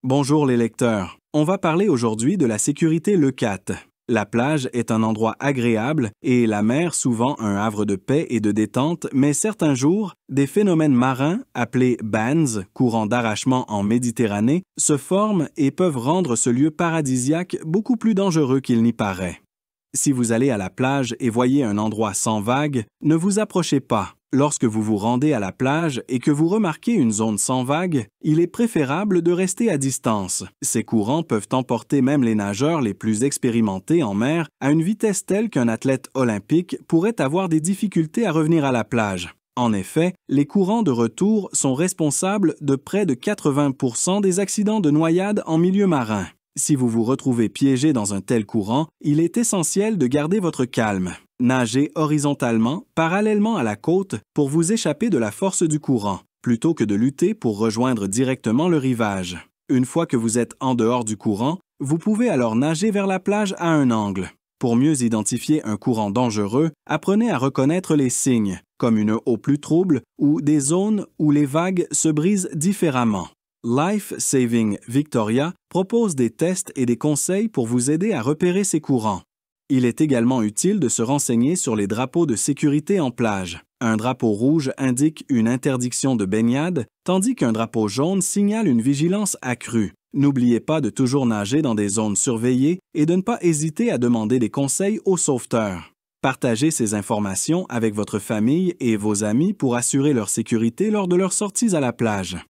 Bonjour les lecteurs. On va parler aujourd'hui de la sécurité leucate. La plage est un endroit agréable et la mer souvent un havre de paix et de détente, mais certains jours, des phénomènes marins, appelés bands, courants d'arrachement en Méditerranée, se forment et peuvent rendre ce lieu paradisiaque beaucoup plus dangereux qu'il n'y paraît. Si vous allez à la plage et voyez un endroit sans vagues, ne vous approchez pas. Lorsque vous vous rendez à la plage et que vous remarquez une zone sans vagues, il est préférable de rester à distance. Ces courants peuvent emporter même les nageurs les plus expérimentés en mer à une vitesse telle qu'un athlète olympique pourrait avoir des difficultés à revenir à la plage. En effet, les courants de retour sont responsables de près de 80% des accidents de noyade en milieu marin. Si vous vous retrouvez piégé dans un tel courant, il est essentiel de garder votre calme. Nagez horizontalement, parallèlement à la côte, pour vous échapper de la force du courant, plutôt que de lutter pour rejoindre directement le rivage. Une fois que vous êtes en dehors du courant, vous pouvez alors nager vers la plage à un angle. Pour mieux identifier un courant dangereux, apprenez à reconnaître les signes, comme une eau plus trouble ou des zones où les vagues se brisent différemment. Life Saving Victoria propose des tests et des conseils pour vous aider à repérer ces courants. Il est également utile de se renseigner sur les drapeaux de sécurité en plage. Un drapeau rouge indique une interdiction de baignade, tandis qu'un drapeau jaune signale une vigilance accrue. N'oubliez pas de toujours nager dans des zones surveillées et de ne pas hésiter à demander des conseils aux sauveteurs. Partagez ces informations avec votre famille et vos amis pour assurer leur sécurité lors de leurs sorties à la plage.